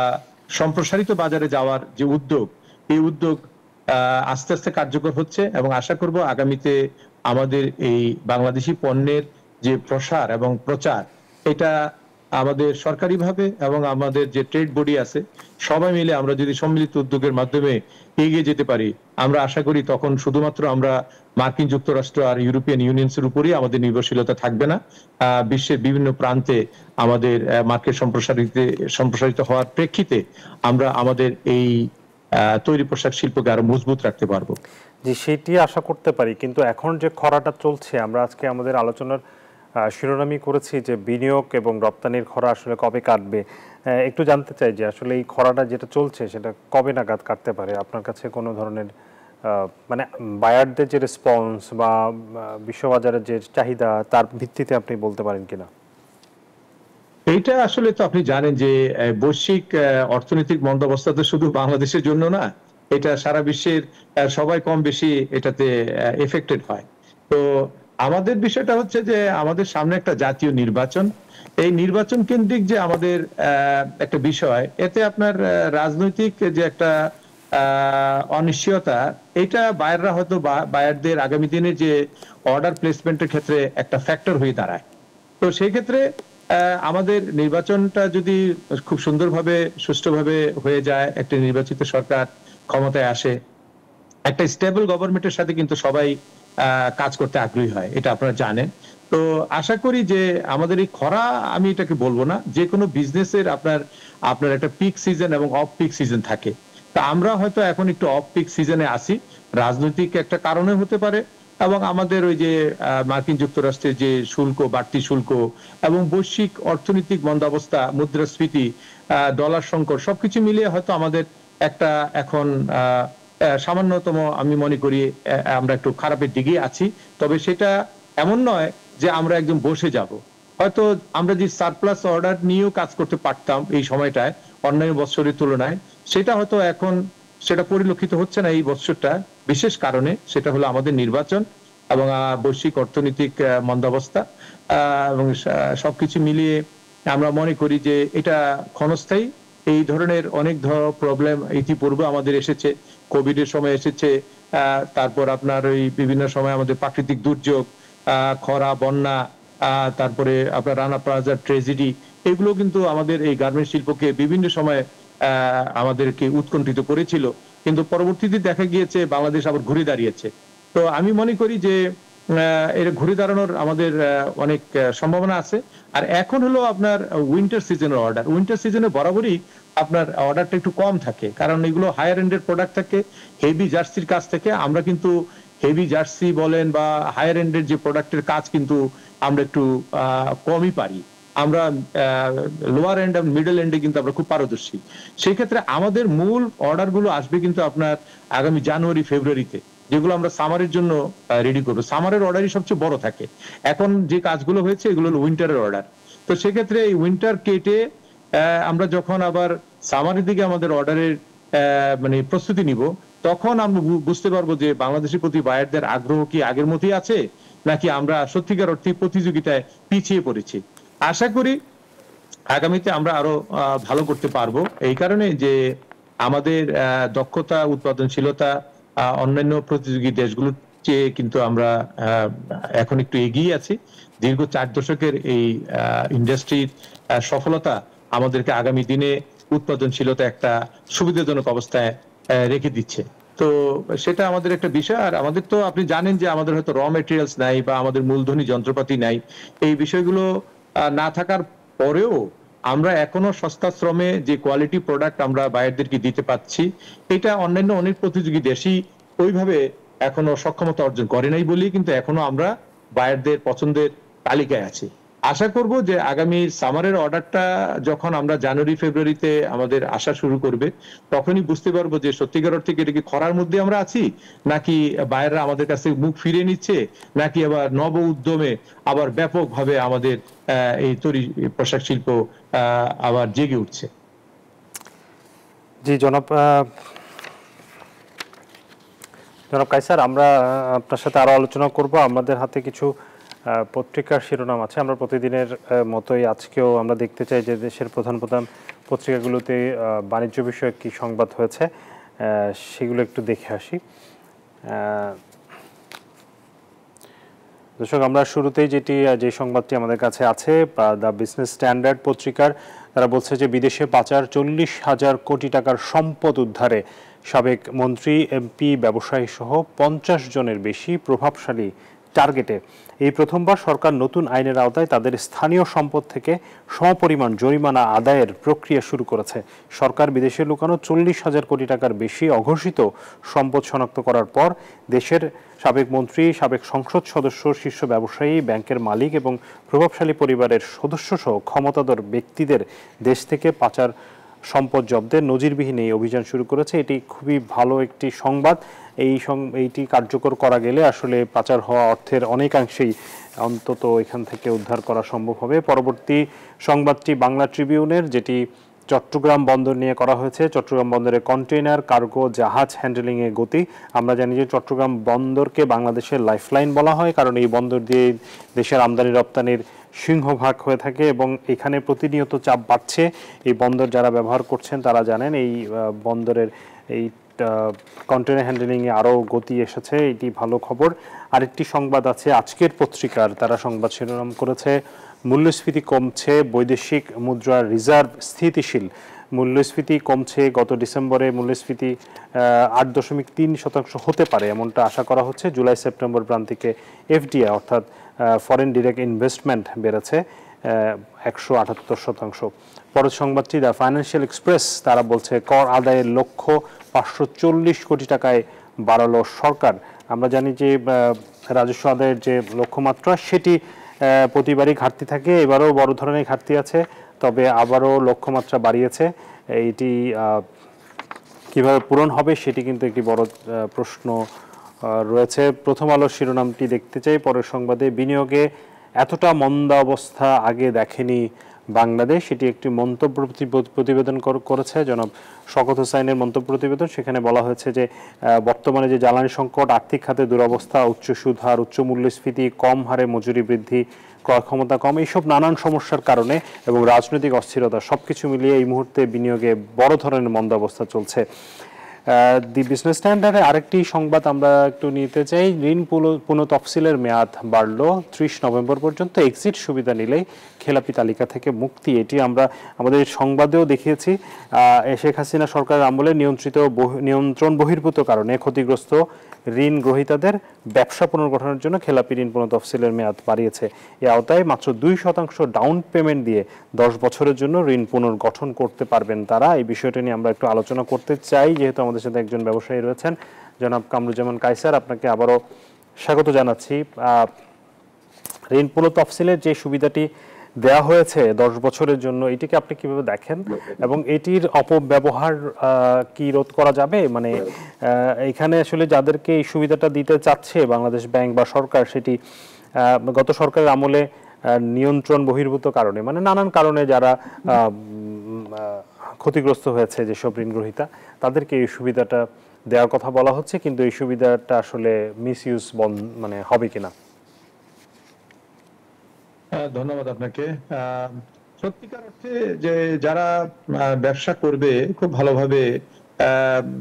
[SPEAKER 4] সম্প্রসারিত বাজারে যাওয়ার যে উদ্যোগ, এই উদ্যোগ আস্তে আস্তে কার্যকর হচ্ছে, এবং আশা করব আগামীতে আমাদের এই বাংলাদেশি পণ্যের যে প্রসার এবং প্রচার, এটা আমাদের সরকারিভাবে এবং আমাদের যে ট্রেড বডি আছে সবাই মিলে আমরা যদি সম্মিলিত উদ্যোগের মাধ্যমে এগিয়ে যেতে পারি, আমরা আশা করি তখন শুধুমাত্র আমরা মার্কিন যুক্তরাষ্ট্র আর ইউরোপিয়ান ইউনিয়নের উপরই আমাদের নির্ভরশীলতা থাকবে না। বিশ্বের বিভিন্ন প্রান্তে আমাদের মার্কেট সম্প্রসারিত হওয়ার প্রেক্ষিতে আমরা আমাদের এই তৈরি পোশাক শিল্পকে আরো মজবুত রাখতে পারবো।
[SPEAKER 1] জি, সেটি আশা করতে পারি। কিন্তু এখন যে খরাটা চলছে, আমরা আজকে আমাদের আলোচনার শিরোনামই করেছি যে বিনিয়োগ এবং রপ্তানির খরা আসলে কবে কাটবে। একটু জানতে চাই যে আসলে এই খরাটা যেটা চলছে সেটা কবে নাগাদ কাটতে পারে? আপনার কাছে কোনো ধরনের মানে বায়ারদের যে রেসপন্স বা বিশ্ববাজারের যে চাহিদা, তার ভিত্তিতে আপনি বলতে পারেন কিনা?
[SPEAKER 4] এইটা আসলে তো আপনি জানেন যে বৈশ্বিক অর্থনৈতিক মন্দাবস্থা তো শুধু বাংলাদেশের জন্য না, এটা সারা বিশ্বের সবাই কম বেশি এটাতে এফেক্টেড হয়। তো আমাদের বিষয়টা হচ্ছে যে আমাদের সামনে একটা জাতীয় নির্বাচন, এই নির্বাচন কেন্দ্রিক যে আমাদের একটা বিষয়, এতে আপনার রাজনৈতিক যে একটা অনিশ্চয়তা, এটা বায়াররা হয়তো বায়ারদের আগামী দিনে যে অর্ডার প্লেসমেন্টের ক্ষেত্রে একটা ফ্যাক্টর হয়ে দাঁড়ায়। তো সেই ক্ষেত্রে আমাদের নির্বাচনটা যদি খুব সুন্দরভাবে সুষ্ঠুভাবে হয়ে যায়, একটা নির্বাচিত সরকার ক্ষমতায় আসে, একটা স্টেবল গভর্নমেন্টের সাথে কিন্তু সবাই কাজ করতে আগ্রহী হয়, এটা আপনারা জানেন। তো আশা করি যে আমাদের এই খরা, আমি এটাকে বলবো না, যে কোনো বিজনেসের আপনার একটা পিক সিজন এবং অফ পিক সিজন থাকে। তা আমরা হয়তো এখন একটু অফ পিক সিজনে আসি, রাজনৈতিক একটা কারণে হতে পারে, এবং আমাদের ওই যে মার্কিন যুক্তরাষ্ট্রের যে শুল্ক, বাড়তি শুল্ক এবং বৈশ্বিক অর্থনৈতিক মন্দাবস্থা, মুদ্রাস্ফীতি, ডলার সংকট, সবকিছু মিলিয়ে হয়তো আমাদের একটা এখন সামান্যতম আমি মনে করি আমরা একটু খারাপের দিকে আছি। তবে সেটা এমন নয় যে আমরা একদম বসে যাব। হয়তো আমরা যে সারপ্লাস অর্ডার নিয়েও কাজ করতে পারতাম এই সময়টায় অন্যান্য বছরের তুলনায়, সেটা হয়তো এখন সেটা পরিলক্ষিত হচ্ছে না এই বছরটা, বিশেষ কারণে সেটা হলো আমাদের নির্বাচন এবং বৈশ্বিক অর্থনৈতিক মন্দাবস্থা, এবং সবকিছু মিলিয়ে আমরা মনে করি যে এটা ক্ষণস্থায়ী। এই ধরনের অনেক প্রবলেম ইতিপূর্বে আমাদের এসেছে, কোভিড এর সময় এসেছে, তারপর আপনার ওই বিভিন্ন সময় আমাদের প্রাকৃতিক দুর্যোগ, খরা, বন্যা, তারপরে আপনার রানা প্লাজা ট্রেজেডি, এগুলো কিন্তু আমাদের এই গার্মেন্টস শিল্পকে বিভিন্ন সময় আমাদেরকে উৎকণ্ঠিত করেছিল, কিন্তু পরবর্তীতে দেখা গিয়েছে বাংলাদেশ আবার ঘুরে দাঁড়িয়েছে। তো আমি মনে করি যে এর ঘুরে দাঁড়ানোর আমাদের অনেক সম্ভাবনা আছে। আর এখন হলো আপনার উইন্টার সিজনের অর্ডার, উইন্টার সিজনে বরাবরই আপনার অর্ডারটা একটু কম থাকে, কারণ এগুলো হায়ার এন্ডের প্রোডাক্ট থাকে, হেভি জার্সির কাজ থেকে। আমরা কিন্তু হেভি জার্সি বলেন বা হায়ার এন্ডের যে প্রোডাক্টের কাজ কিন্তু আমরা একটু কমই পারি, আমরা লোয়ার এন্ড এবং মিডল এন্ডে কিন্তু আমরা খুব পারদর্শী। সেই ক্ষেত্রে আমাদের মূল অর্ডার গুলো আসবে কিন্তু আপনার আগামী জানুয়ারি ফেব্রুয়ারিতে, যেগুলো আমরা সামারের জন্য রেডি করবো। সামারের অর্ডারই সবচেয়ে বড় থাকে। এখন যে কাজগুলো হয়েছে এগুলো হলো উইন্টারের অর্ডার। তো সেক্ষেত্রে এই উইন্টার কেটে আমরা যখন আবার সামারের দিকে আমাদের অর্ডারের মানে প্রস্তুতি নিব, তখন আমরা বুঝতে পারবো যে বাংলাদেশের প্রতি বায়ারদের আগ্রহ কি আগের মতোই আছে, নাকি আমরা সত্যিকার অর্থে প্রতিযোগিতায় পিছিয়ে পড়েছি। আশা করি আগামীতে আমরা আরো ভালো করতে পারবো, এই কারণে যে আমাদের দক্ষতা, উৎপাদনশীলতা অন্যান্য প্রতিযোগী দেশগুলোর চেয়ে কিন্তু আমরা এখন একটু এগিয়ে আছি। দীর্ঘ 4 দশকের এই ইন্ডাস্ট্রির সফলতা আমাদেরকে আগামী দিনে উৎপাদনশীলতা একটা সুবিধাজনক অবস্থায় রেখে দিচ্ছে। তো সেটা আমাদের একটা বিষয়। আর আমাদের তো আপনি জানেন যে আমাদের হয়তো র মেটেরিয়ালস নাই বা আমাদের মূলধনী যন্ত্রপাতি নাই। এই বিষয়গুলো না থাকার পরেও আমরা এখনো সস্তা শ্রমে যে কোয়ালিটি প্রোডাক্ট আমরা বায়ারদেরকে দিতে পাচ্ছি, এটা অন্যান্য অনেক প্রতিযোগী দেশই ওইভাবে এখনো সক্ষমতা অর্জন করে নাই বলেই কিন্তু এখনো আমরা বায়ারদের পছন্দের তালিকায় আছি। আশা করব যে আগামী সামারের অর্ডারটা যখন আমরা জানুয়ারি ফেব্রুয়ারিতে আমাদের আসা শুরু করবে, তখনই বুঝতে পারবো যে সত্যিকার অর্থে এটা কি খরার মধ্যে আমরা আছি, নাকি বায়াররা আমাদের কাছে মুখ ফিরিয়ে নিচ্ছে, নাকি আবার নব উদ্যমে আবার ব্যাপকভাবে আমাদের এই তৈরি পোশাক শিল্প আবার জেগে উঠছে।
[SPEAKER 1] জি জনাব কায়সার, আমরা আপনার সাথে আরো আলোচনা করব। আমাদের হাতে কিছু পত্রিকার শিরোনাম আছে, আমরা প্রতিদিনের মতোই আজকেও আমরা দেখতে চাই যে দেশের প্রধান প্রধান পত্রিকাগুলোতে বাণিজ্য বিষয়ক কি সংবাদ হয়েছে সেগুলো একটু দেখে আসি। দর্শক, আমরা শুরুতেই যে সংবাদটি আমাদের কাছে আছে, দ্য বিজনেস স্ট্যান্ডার্ড পত্রিকার, তারা বলছে যে বিদেশে পাচার 40,000 কোটি টাকার সম্পদ উদ্ধারে সাবেক মন্ত্রী, এমপি, ব্যবসায়ী সহ 50 জনের বেশি প্রভাবশালী টার্গেটে। এই প্রথমবার সরকার নতুন আইনের আওতায় তাদের স্থানীয় সম্পদ থেকে সমপরিমাণ জরিমানা আদায়ের প্রক্রিয়া শুরু করেছে। সরকার বিদেশে লুকানো 40,000 কোটি টাকার বেশি অঘোষিত সম্পদ শনাক্ত করার পর দেশের সাবেক মন্ত্রী, সাবেক সংসদ সদস্য, শীর্ষ ব্যবসায়ী, ব্যাংকের মালিক এবং প্রভাবশালী পরিবারের সদস্যসহ ক্ষমতাধর ব্যক্তিদের দেশ থেকে পাচার সম্পদ জব্দের নজিরবিহীন এই অভিযান শুরু করেছে। এটি খুবই ভালো একটি সংবাদ। এইটি কার্যকর করা গেলে আসলে পাচার হওয়া অর্থের অনেকাংশেই অন্তত এখান থেকে উদ্ধার করা সম্ভব হবে। পরবর্তী সংবাদটি বাংলা ট্রিবিউনের, যেটি চট্টগ্রাম বন্দর নিয়ে করা হয়েছে। চট্টগ্রাম বন্দরে কন্টেইনার, কার্গো, জাহাজ হ্যান্ডেলিংয়ে গতি। আমরা জানি যে চট্টগ্রাম বন্দরকে বাংলাদেশের লাইফলাইন বলা হয়, কারণ এই বন্দর দিয়ে দেশের আমদানি রপ্তানির সিংহভাগ হয়ে থাকে এবং এখানে প্রতিনিয়ত চাপ বাড়ছে। এই বন্দর যারা ব্যবহার করছেন তারা জানেন এই বন্দরের এই কন্টেইনার হ্যান্ডেলিংয়ে আরও গতি এসেছে, এটি ভালো খবর। আরেকটি সংবাদ আছে আজকের পত্রিকার, তারা সংবাদ শিরোনাম করেছে মূল্যস্ফীতি কমছে, বৈদেশিক মুদ্রার রিজার্ভ স্থিতিশীল। মূল্যস্ফীতি কমছে, গত ডিসেম্বরে মূল্যস্ফীতি 8.3% হতে পারে এমনটা আশা করা হচ্ছে। জুলাই সেপ্টেম্বর প্রান্তিকে এফডিআই অর্থাৎ ফরেন ডিরেক্ট ইনভেস্টমেন্ট বেড়েছে 178%। পরের সংবাদটি দ্য ফাইন্যান্সিয়াল এক্সপ্রেস, তারা বলছে কর আদায়ের লক্ষ্য 540 কোটি টাকায় বাড়ালো সরকার। আমরা জানি যে রাজস্ব আদায়ের যে লক্ষ্যমাত্রা সেটি প্রতিবারই ঘাটতি থাকে, এবারও বড় ধরনের ঘাটতি আছে, তবে আবারও লক্ষ্যমাত্রা বাড়িয়েছে। এইটি কিভাবে পূরণ হবে সেটি কিন্তু একটি বড় প্রশ্ন রয়েছে। প্রথম আলোর শিরোনামটি দেখতে চাই পরের সংবাদে, বিনিয়োগে এতটা মন্দা অবস্থা আগে দেখেনি বাংলাদেশ। এটি একটি মন্তব্য প্রতিবেদন করেছে জনাব শওকত হোসাইনের মন্তব্য প্রতিবেদন। সেখানে বলা হয়েছে যে বর্তমানে যে জ্বালানি সংকট, আর্থিক খাতে দুরবস্থা, উচ্চ সুদ হার, উচ্চ মূল্যস্ফীতি, কম হারে মজুরি বৃদ্ধি, ক্রয় ক্ষমতা কম, এইসব নানান সমস্যার কারণে এবং রাজনৈতিক অস্থিরতা সবকিছু মিলিয়ে এই মুহূর্তে বিনিয়োগে বড় ধরনের মন্দা অবস্থা চলছে। দি বিজনেস স্ট্যান্ডার্ডে আরেকটি সংবাদ আমরা একটু নিতে চাই, ঋণ পুনঃতফসিলের মেয়াদ বাড়ল 30 নভেম্বর পর্যন্ত, এক্সিট সুবিধা নিলেই খেলাপি তালিকা থেকে মুক্তি। এটি আমরা আমাদের সংবাদেও দেখিয়েছি। শেখ হাসিনা সরকারের আমলে নিয়ন্ত্রণ বহির্ভূত কারণে ক্ষতিগ্রস্ত ঋণ গ্রহীতাদের ব্যবসা পুনর্গঠনের জন্য খেলাপি ঋণ পুনঃতফসিলের মেয়াদ বাড়িয়েছে। এই আওতায় মাত্র 2% ডাউন পেমেন্ট দিয়ে 10 বছরের জন্য ঋণ পুনর্গঠন করতে পারবেন তারা। এই বিষয়টা নিয়ে আমরা একটু আলোচনা করতে চাই, যেহেতু আমাদের সাথে একজন ব্যবসায়ী রয়েছেন, জনাব কামরুজ্জামান কায়সার। আপনাকে আবারও স্বাগত জানাচ্ছি। ঋণ পুনঃতফসিলের যে সুবিধাটি দেয়া হয়েছে 10 বছরের জন্য, এটিকে আপনি কিভাবে দেখেন এবং এটির অপব্যবহার কি রোধ করা যাবে? মানে এখানে আসলে যাদেরকে এই সুবিধাটা দিতে চাচ্ছে বাংলাদেশ ব্যাংক বা সরকার, সেটি গত সরকারের আমলে নিয়ন্ত্রণ বহির্ভূত কারণে, মানে নানান কারণে যারা ক্ষতিগ্রস্ত হয়েছে যেসব ঋণ গ্রহীতা, তাদেরকে এই সুবিধাটা দেওয়ার কথা বলা হচ্ছে, কিন্তু এই সুবিধাটা আসলে মিসইউজ মানে হবে কিনা?
[SPEAKER 4] ধন্যবাদ আপনাকে। সত্যিকার অর্থে যে যারা ব্যবসা করবে খুব ভালোভাবে,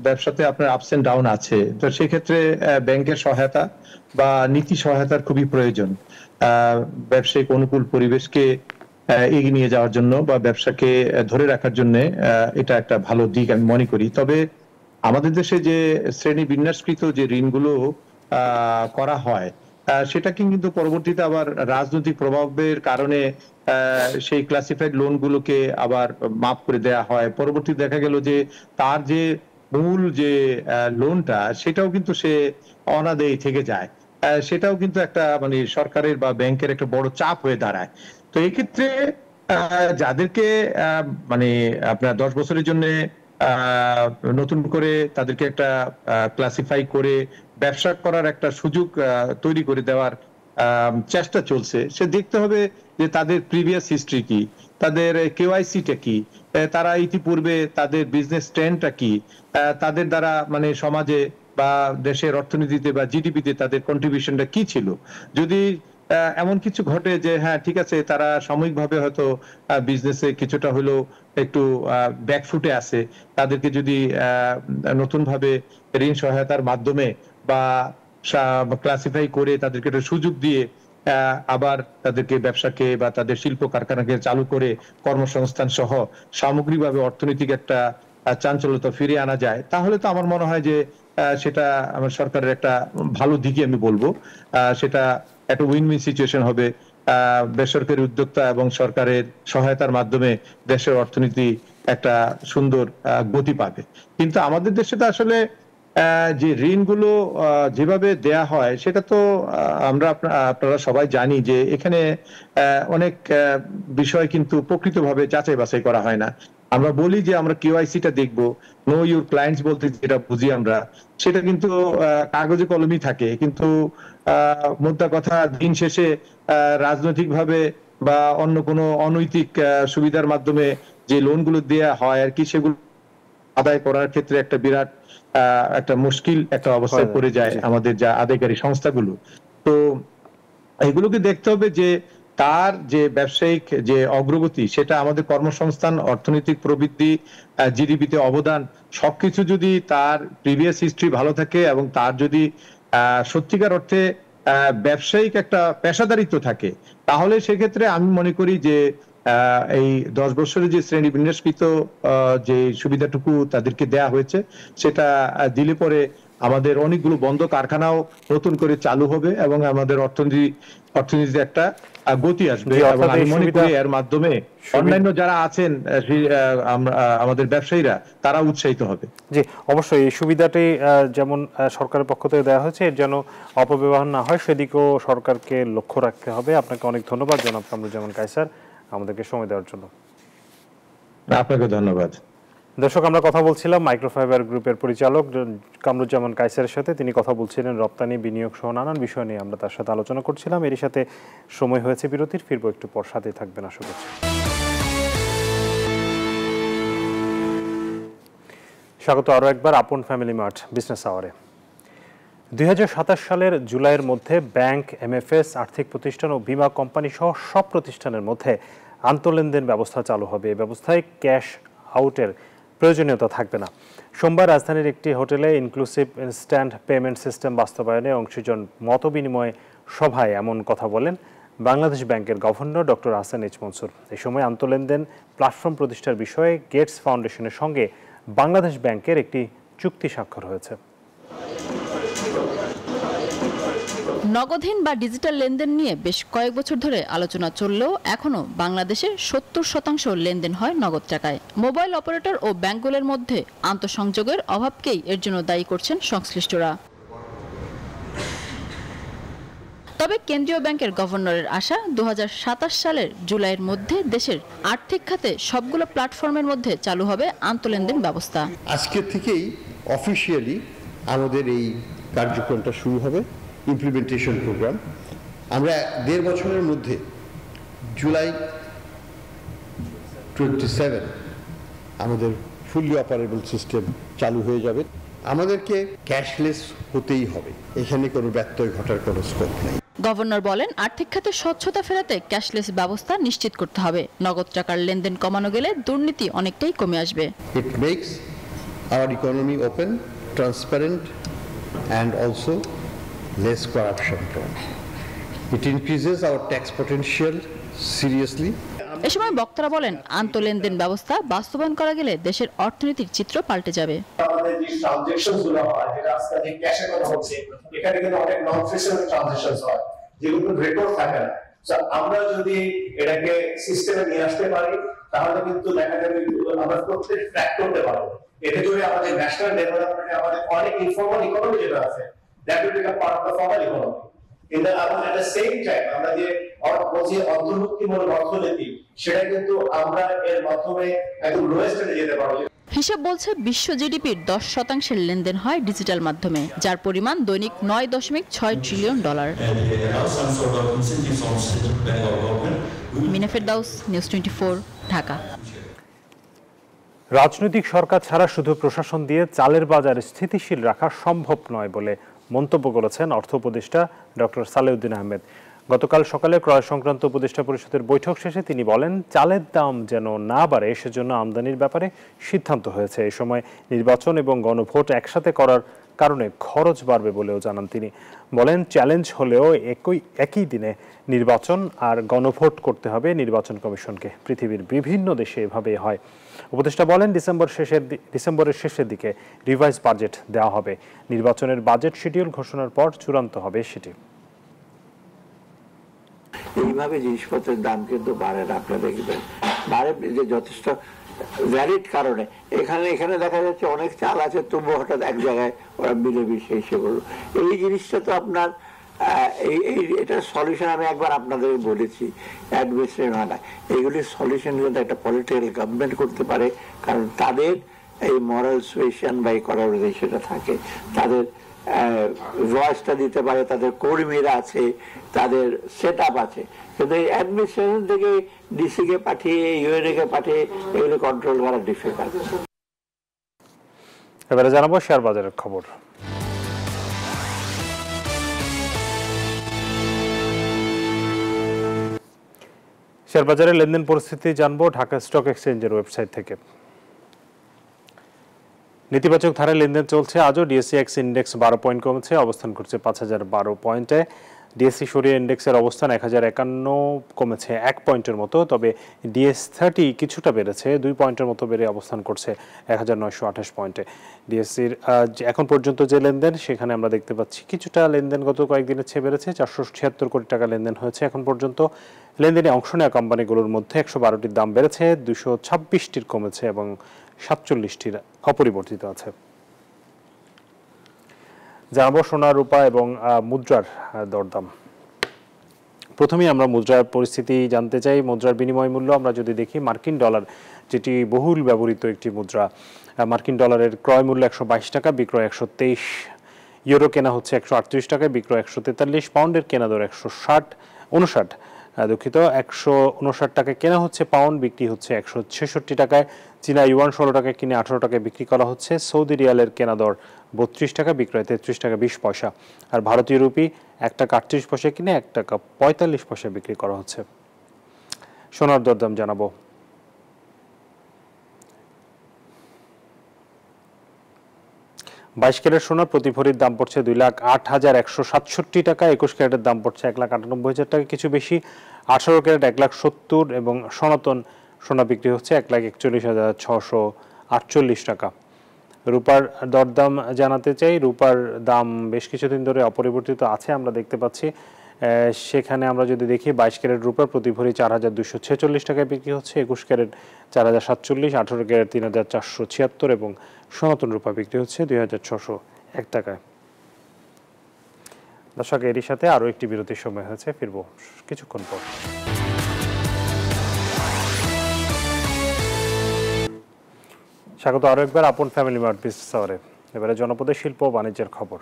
[SPEAKER 4] ব্যবসাতে আপনার আপস এন্ড ডাউন আছে, তো সেক্ষেত্রে ব্যাংকের সহায়তা বা নীতি সহায়তার খুবই প্রয়োজন ব্যবসায়িক অনুকূল পরিবেশকে এগিয়ে নিয়ে যাওয়ার জন্য বা ব্যবসাকে ধরে রাখার জন্য। এটা একটা ভালো দিক আমি মনে করি। তবে আমাদের দেশে যে শ্রেণী বিন্যাসকৃত যে ঋণগুলো করা হয়, সেটাকে কিন্তু পরবর্তীতে আবার রাজনৈতিক প্রভাবের কারণে সেই ক্লাসিফাইড লোনগুলোকে আবার মাফ করে দেয়া হয়। পরবর্তীতে দেখা গেল যে তার যে মূল যে লোনটা, সেটাও কিন্তু সে অনাদায়ী থেকে যায়। সেটাও কিন্তু একটা মানে সরকারের বা ব্যাংকের একটা বড় চাপ হয়ে দাঁড়ায়। তো এক্ষেত্রে যাদেরকে মানে আপনার 10 বছরের জন্য নতুন করে তাদেরকে একটা ক্লাসিফাই করে ব্যবসা করার একটা সুযোগ তৈরি করে দেওয়ার চেষ্টা চলছে। সে দেখতে হবে যে তাদের প্রিভিয়াস হিস্ট্রি কি, তাদের কেওয়াইসিটা কি, তারা ইতিপূর্বে তাদের বিজনেস ট্রেন্ডটা কি, তাদের দ্বারা মানে সমাজে বা দেশের অর্থনীতিতে বা জিডিপিতে তাদের কন্ট্রিবিউশনটা কি ছিল। যদি এমন কিছু ঘটে যে হ্যাঁ ঠিক আছে, তারা সাময়িকভাবে হয়তো বিজনেসে কিছুটা হলেও একটু ব্যাকফুটে আছে, তাদেরকে যদি নতুন ভাবে ঋণ সহায়তার মাধ্যমে বা ক্লাসিফাই করে তাদেরকে একটা সুযোগ দিয়ে আবার তাদেরকে ব্যবসাকে বা তাদের শিল্প কারখানাকে চালু করে কর্মসংস্থান সহ সামগ্রিকভাবে অর্থনৈতিক একটা চাঞ্চল্যতা ফিরিয়ে আনা যায়, তাহলে তো আমার মনে হয় যে সেটা আমার সরকারের একটা ভালো দিকে আমি বলবো। সেটা একটা উইন উইন সিচুয়েশন হবে। বেসরকারি উদ্যোক্তা এবং সরকারের সহায়তার মাধ্যমে দেশের অর্থনীতি একটা সুন্দর গতি পাবে। কিন্তু আমাদের দেশে তো আসলে যে ঋণগুলো যেভাবে দেয়া হয়, সেটা তো আপনারা সবাই জানি যে এখানে অনেক বিষয় কিন্তু প্রকৃতভাবে যাচাই বাছাই করা হয় না। আমরা বলি যে আমরা কেওয়াইসিটা দেখবো, নো ইউর ক্লায়েন্টস বলতে যেটা বুঝি আমরা, সেটা কিন্তু কাগজে কলমই থাকে, কিন্তু মোদ্দা কথা দিন শেষে রাজনৈতিকভাবে বা অন্য কোনো অনৈতিক সুবিধার মাধ্যমে যে লোনগুলো দেয়া হয় আর কি, সেগুলো আদায় করার ক্ষেত্রে একটা বিরাট একটা মুশকিল একটা অবস্থায় পড়ে যায় আমাদের যা আদায়কারী সংস্থাগুলো। তো এগুলোকে দেখতে হবে যে তার যে ব্যবসায়িক যে অগ্রগতি, সেটা আমাদের কর্মসংস্থান, অর্থনৈতিক প্রবৃদ্ধি, জিডিপিতে অবদান, সবকিছু যদি তার প্রিভিয়াস হিস্ট্রি ভালো থাকে এবং তার যদি সত্যিকার অর্থে ব্যবসায়িক একটা পেশাদারিত্ব থাকে, তাহলে সেক্ষেত্রে আমি মনে করি যে এই 10 বছরের যে শ্রেণী বিন্যাসকৃত যে সুবিধাটুকু তাদেরকে দেয়া হয়েছে, সেটা দিলে পরে আমাদের অনেকগুলো বন্ধ কারখানাও নতুন করে চালু হবে এবং আমাদের অর্থনীতিতে একটা গতি আসবে। এবং আমি মনে করি এর মাধ্যমে অন্যান্য যারা আছেন আমাদের ব্যবসায়ীরা, তারা উৎসাহিত হবে।
[SPEAKER 1] জি অবশ্যই, এই সুবিধাটি যেমন সরকারের পক্ষ থেকে দেওয়া হয়েছে, এর যেন অপব্যবহার না হয় সেদিকেও সরকারকে লক্ষ্য রাখতে হবে। আপনাকে অনেক ধন্যবাদ জনাব কামরুজ্জামান কায়সার আমাদেরকে সময় দেওয়ার জন্য।
[SPEAKER 4] আপনাকে ধন্যবাদ।
[SPEAKER 1] দর্শক, আমরা কথা বলছিলাম মাইক্রোফাইবার গ্রুপের পরিচালক কামরুজ্জামান কায়সারের সাথে। তিনি কথা বলছিলেন রপ্তানি, বিনিয়োগ সহ নানান বিষয় নিয়ে আমরা তার সাথে আলোচনা করছিলাম। এরই সাথে সময় হয়েছে বিরতির, ফিরবো একটু পর, সাথে থাকবেন আশা করছি। স্বাগত আরও একবার আপন ফ্যামিলি মার্ট বিজনেস আওয়ারে। 2027 সালের জুলাইয়ের মধ্যে ব্যাংক, এমএফএস, আর্থিক প্রতিষ্ঠান ও বীমা কোম্পানি সহ সব প্রতিষ্ঠানের মধ্যে আন্তঃলেনদেন ব্যবস্থা চালু হবে। এই ব্যবস্থায় ক্যাশ আউটের প্রয়োজনীয়তা থাকবে না। সোমবার রাজধানীর একটি হোটেলে ইনক্লুসিভ ইনস্ট্যান্ট পেমেন্ট সিস্টেম বাস্তবায়নে অংশীজন মতবিনিময় সভায় এমন কথা বলেন বাংলাদেশ ব্যাংকের governor doctor Hasan H Mansur. এই সময় আন্তঃলেনদেন প্ল্যাটফর্ম প্রতিষ্ঠার বিষয়ে গেটস ফাউন্ডেশনের সঙ্গে বাংলাদেশ ব্যাংকের একটি চুক্তি স্বাক্ষর হয়েছে।
[SPEAKER 5] নগদহীন বা ডিজিটাল লেনদেন নিয়ে বেশ কয়েক বছর ধরে আলোচনা চললেও এখনও বাংলাদেশে 70% লেনদেন হয় নগদ টাকায়। মোবাইল অপারেটর ও ব্যাংকগুলোর মধ্যে আন্তঃসংযোগের অভাবকেই এর জন্য দায়ী করছেন সংশ্লিষ্টরা। তবে কেন্দ্রীয় ব্যাংকের গভর্নরের আশা 2027 সালের জুলাইয়ের মধ্যে দেশের আর্থিক খাতে সবগুলো প্ল্যাটফর্মের মধ্যে চালু হবে আন্তঃলেনদেন ব্যবস্থা।
[SPEAKER 6] আজকে থেকেই অফিসিয়ালি আমাদের এই কার্যক্রমটা শুরু হবে, ইমপ্লিমেন্টেশন প্রোগ্রাম। আমরা 1.5 বছরের মধ্যে জুলাই 27 আমাদের ফুললি অপারেবল সিস্টেম চালু হয়ে যাবে। আমাদেরকে ক্যাশলেস হতেই হবে, এখানে কোনো ব্যত্যয় ঘটার কোনো স্কোপ নেই।
[SPEAKER 5] গভর্নর বলেন, আর্থিক খাতে স্বচ্ছতা ফেরাতে ক্যাশলেস ব্যবস্থা নিশ্চিত করতে হবে। নগদ টাকার লেনদেন কমানো গেলে দুর্নীতি অনেকটাই কমে আসবে।
[SPEAKER 6] It makes our economy open, transparent and also less corruption prone. It increases our tax potential seriously.
[SPEAKER 5] এ সময় বক্তারা বলেন, আন্তঃলেনদেন ব্যবস্থা বাস্তবায়ন করা গেলে দেশের অর্থনীতির চিত্র পাল্টে যাবে।
[SPEAKER 7] আমাদের যে ট্রানজ্যাকশনসগুলো হয়, যেটা আজকে যে ক্যাশে কথা হচ্ছে, এখানে কিন্তু অনেক নন ফেশনাল ট্রানজ্যাকশনস হয় যেগুলো রেকর্ড থাকে না। সো আমরা যদি এটাকে সিস্টেমে নিয়ে আসতে পারি তাহলে কিন্তু দেখা যাবে আমরা প্রত্যেক ট্র্যাক করতে পারবো। এতে করে আমাদের ন্যাশনাল ডেভেলপমেন্টে আমাদের অনেক ইনফর্মাল ইকোনমি যেটা আছে that will become part of the formal economy. কিন্তু এট দ্য সেম টাইম আমরা যে অন্তর্ভুক্তিমূলক অর্থনীতি সেটা কিন্তু আমরা এর মাধ্যমে একদম লোয়েস্ট এ যেতে পারবো।
[SPEAKER 5] হিসাব বলছে বিশ্ব জিডিপির 10% লেনদেন হয় ডিজিটাল মাধ্যমে, যার পরিমাণ দৈনিক $9.6 ট্রিলিয়ন। মিনা ফেরদাউস, নিউজ 24, ঢাকা।
[SPEAKER 1] রাজনৈতিক সরকার ছাড়া শুধু প্রশাসন দিয়ে চালের বাজার স্থিতিশীল রাখা সম্ভব নয় বলে মন্তব্য করেছেন অর্থ উপদেষ্টা ডক্টর সালেউদ্দিন আহমেদ। গতকাল সকালে ক্রয় সংক্রান্ত উপদেষ্টা পরিষদের বৈঠক শেষে তিনি বলেন, চালের দাম যেন না বাড়ে সেজন্য আমদানির ব্যাপারে সিদ্ধান্ত হয়েছে। এই সময় নির্বাচন এবং গণভোট একসাথে করার কারণে খরচ বাড়বে বলেও জানান তিনি। বলেন, চ্যালেঞ্জ হলেও একই দিনে নির্বাচন আর গণভোট করতে হবে নির্বাচন কমিশনকে। পৃথিবীর বিভিন্ন দেশে এভাবে হয়। উপদেষ্টা বলেন, ডিসেম্বরের শেষের দিকে রিভাইজ বাজেট দেওয়া হবে। নির্বাচনের বাজেট শিডিউল ঘোষণার পর চূড়ান্ত হবে সেটি।
[SPEAKER 8] এইভাবে জিনিসপত্রের দাম কিন্তু বাড়ে না, আপনারা দেখবেন বাড়ে যে যথেষ্ট ভ্যালিড কারণে। এখানে দেখা যাচ্ছে অনেক চাল আছে, তবু হঠাৎ এক জায়গায় ওরা মিলে মিশে এসে বলল। এই জিনিসটা তো আপনার এটার সলিউশন আমি একবার আপনাদের বলেছি, অ্যাডমিনিস্ট্রেশন হয় না, এইগুলির সলিউশন কিন্তু একটা পলিটিক্যাল গভর্নমেন্ট করতে পারে। কারণ তাদের এই মরাল সুয়েশন বা অর্গানাইজেশনটা থাকে, তাদের ভয়েসটা দিতে পারে, তাদের কর্মীরা আছে, তাদের সেট আপ আছে। কিন্তু এই অ্যাডমিনিস্ট্রেশন থেকে ডিসি কে পাঠিয়ে ইউএনএ কে পাঠিয়ে এগুলো কন্ট্রোল করা ডিফিকাল্ট।
[SPEAKER 1] এবারে জানাবো শেয়ার বাজারের খবর। শেয়ার বাজারের লেনদেন পরিস্থিতি জানবো ঢাকা স্টক এক্সচেঞ্জের ওয়েবসাইট থেকে। নেতিবাচক ধারায় লেনদেন চলছে আজও। ডিএসসিএক্স ইন্ডেক্স 12 পয়েন্ট কমেছে, অবস্থান করছে 5012 পয়েন্টে। ডিএসসি সরিয়ে ইন্ডেক্সের অবস্থান 1051, কমেছে 1 পয়েন্টের মতো। তবে ডিএস30 কিছুটা বেড়েছে, 2 পয়েন্টের মতো বেড়ে অবস্থান করছে 1928 পয়েন্টে। ডিএসসির এখন পর্যন্ত যে লেনদেন সেখানে আমরা দেখতে পাচ্ছি কিছুটা লেনদেন গত কয়েকদিনের চেয়ে বেড়েছে। 476 কোটি টাকা লেনদেন হয়েছে এখন পর্যন্ত। লেনদেনে অংশ নেওয়া কোম্পানিগুলোর মধ্যে 112টির দাম বেড়েছে, 226টির কমেছে এবং 47টির অপরিবর্তিত আছে। জানাবো সোনা, রূপা এবং মুদ্রার দরদাম। প্রথমেই আমরা মুদ্রার পরিস্থিতি জানতে চাই। মুদ্রার বিনিময় মূল্য আমরা যদি দেখি, মার্কিন ডলার যেটি বহুল ব্যবহৃত একটি মুদ্রা, মার্কিন ডলারের ক্রয় মূল্য 122 টাকা, বিক্রয় 123। ইউরো কেনা হচ্ছে 138 টাকায়, বিক্রয় 143। পাউন্ডের কেনা দর 159 টাকায় কেনা হচ্ছে পাউন্ড, বিক্রি হচ্ছে 166 টাকায়। চীনা ইউয়ান 16 টাকায় কিনে 18 টাকায় বিক্রি করা হচ্ছে। সৌদি রিয়ালের কেনা দর 32 টাকা, বিক্রয় 33 টাকা 20 পয়সা। আর ভারতীয় রুপি 1 টাকা 38 পয়সা কিনে 1 টাকা 45 পয়সা বিক্রি করা হচ্ছে। সোনার দরদাম জানাবো। বাইশ ক্যারেট সোনা প্রতি ভরির দাম পড়ছে 2,08,167 টাকা। 21 ক্যারেটের দাম পড়ছে 1,98,000 টাকা, কিছু বেশি। 18 ক্যারেট 1,70,000 এবং সনাতন সোনা বিক্রি হচ্ছে 1,41,648 টাকা। রূপার দরদাম জানাতে চাই। রূপার দাম বেশ কিছুদিন ধরে অপরিবর্তিত আছে আমরা দেখতে পাচ্ছি। সেখানে আমরা যদি দেখি 22 ক্যারেট রূপার প্রতি ভরি 4,246 টাকায় বিক্রি হচ্ছে। 21 ক্যারেট 4,047, 18 ক্যারেট 3,476 এবং সনাতন রূপা বিক্রি হচ্ছে 2,601 টাকায়। দর্শক, এরই সাথে আরও একটি বিরতির সময় হয়েছে, ফিরবো কিছুক্ষণ পর। স্বাগত আরও একবার আপন ফ্যামিলি মার্ট বিজনেস আওয়ারে। এবারে জনপদের শিল্প ও বাণিজ্যের খবর।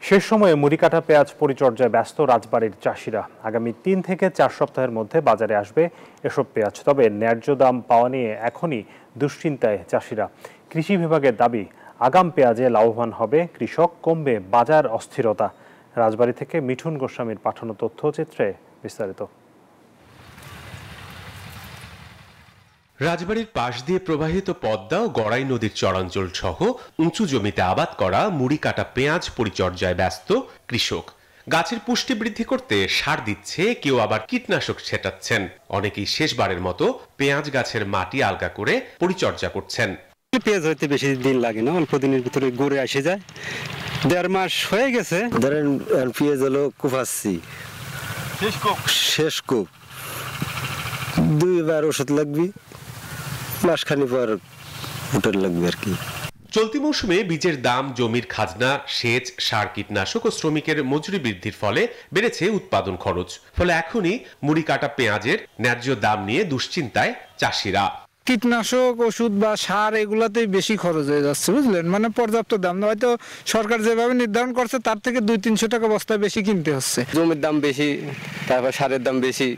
[SPEAKER 1] শেষ সময়ে মুড়ি কাটা পেঁয়াজ পরিচর্যায় ব্যস্ত রাজবাড়ীর চাষিরা। আগামী 3 থেকে 4 সপ্তাহের মধ্যে বাজারে আসবে এসব পেঁয়াজ। তবে ন্যায্য দাম পাওয়া নিয়ে এখনই দুশ্চিন্তায় চাষিরা। কৃষি বিভাগের দাবি, আগাম পেঁয়াজে লাভবান হবে কৃষক, কমবে বাজার অস্থিরতা। রাজবাড়ী থেকে মিঠুন গোস্বামীর পাঠানো তথ্যচিত্রে বিস্তারিত।
[SPEAKER 9] রাজবাড়ীর পাশ দিয়ে প্রবাহিত পদ্মা ও গড়াই নদীর চরাঞ্চল সহ উঁচু জমিতে আবাদ করা মুড়ি কাটা পেঁয়াজ পরিচর্যায় ব্যস্ত কৃষক। গাছের পুষ্টি বৃদ্ধি করতে সার দিচ্ছে, কেউ আবার কীটনাশক ছেটাচ্ছেন। অনেকেই শেষবারের মতো পেঁয়াজ গাছের মাটি আলগা করে পরিচর্যা করছেন।
[SPEAKER 10] পেঁয়াজ হইতে বেশি দিন লাগে না, অল্প দিনের ভিতরে গড়ে এসে যায়। 1.5 মাস হয়ে গেছে।
[SPEAKER 11] ধরেন পেঁয়াজ হলো কুপাচ্ছি, শেষ কূপ 2বার ওষুধ লাগবে, মাসখানি পর উঠার লাগবে আর কি।
[SPEAKER 9] চলতি মৌসুমে বীজের দাম, জমির খাজনা, সেচ, সার, কীটনাশক ও শ্রমিকের মজুরি বৃদ্ধির ফলে বেড়েছে উৎপাদন খরচ। ফলে এখনই মুড়ি কাটা পেঁয়াজের ন্যায্য দাম নিয়ে দুশ্চিন্তায় চাষিরা।
[SPEAKER 12] কীটনাশক, ওষুধ বা সার এগুলাতেই বেশি খরচ হয়ে যাচ্ছে, বুঝলেন। মানে পর্যাপ্ত দাম না, হয়তো সরকার যেভাবে নির্ধারণ করছে তার থেকে 200-300 টাকা বস্তা বেশি কিনতে হচ্ছে।
[SPEAKER 11] জমির দাম বেশি, তারপর সারের দাম বেশি,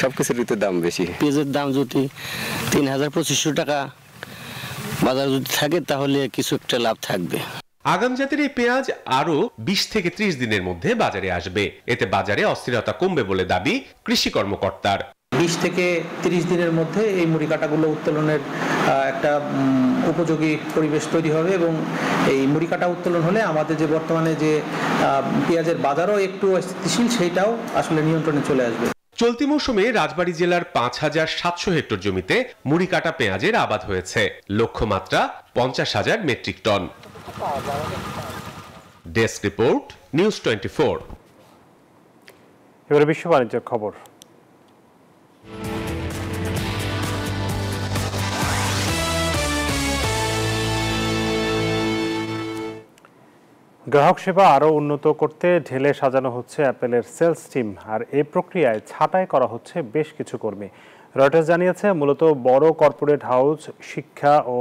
[SPEAKER 11] সবকিছুর দাম বেশি।
[SPEAKER 13] পেঁয়াজের দাম যদি 3,000-2,500 টাকা বাজার যদি থাকে তাহলে কিছু একটা লাভ থাকবে।
[SPEAKER 9] আগাম জাতের এই পেঁয়াজ আরো 20 থেকে 30 দিনের মধ্যে বাজারে আসবে। এতে বাজারে অস্থিরতা কমবে বলে দাবি কৃষি কর্মকর্তার।
[SPEAKER 14] 20 থেকে 30 দিনের মধ্যে এই মুড়ি কাটাগুলো উত্তোলনের একটা উপযোগী পরিবেশ তৈরি হবে এবং এই মুড়ি কাটা উত্তোলন হলে আমাদের যে বর্তমানে যে পেঁয়াজের বাজারও একটু স্থিতিশীল, সেইটাও আসলে নিয়ন্ত্রণে চলে আসবে।
[SPEAKER 9] চলতি মৌসুমে রাজবাড়ী জেলার 5,700 হেক্টর জমিতে মুড়ি কাটা পেঁয়াজের আবাদ হয়েছে। লক্ষ্যমাত্রা 50,000 metric ton. Desk report, news 24।
[SPEAKER 1] এবারে বিশ্ব বাণিজ্যের খবর। গ্রাহক সেবা আরও উন্নত করতে ঢেলে সাজানো হচ্ছে অ্যাপেলের সেলস টিম, আর এই প্রক্রিয়ায় ছাঁটাই করা হচ্ছে বেশ কিছু কর্মী। রয়টার্স জানিয়েছে, মূলত বড় কর্পোরেট হাউস, শিক্ষা ও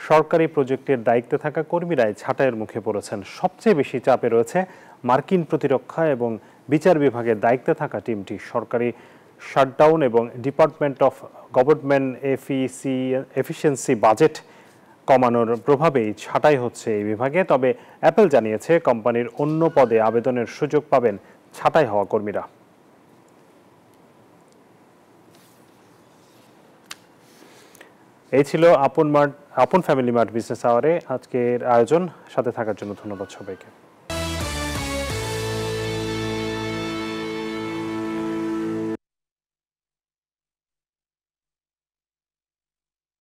[SPEAKER 1] সরকারি প্রজেক্টের দায়িত্বে থাকা কর্মীরাই ছাঁটাইয়ের মুখে পড়েছেন। সবচেয়ে বেশি চাপে রয়েছে মার্কিন প্রতিরক্ষা এবং বিচার বিভাগের দায়িত্বে থাকা টিমটি। সরকারি শাটডাউন এবং department of government efficiency budget কমানোর প্রভাবেই ছাঁটাই হচ্ছে এই বিভাগে। তবে অ্যাপল জানিয়েছে, কোম্পানির অন্য পদে আবেদনের সুযোগ পাবেন ছাঁটাই হওয়া কর্মীরা। এই ছিল আপন ফ্যামিলি মার্ট বিজনেস আওয়ারে আজকের আয়োজন। সাথে থাকার জন্য ধন্যবাদ সবাইকে।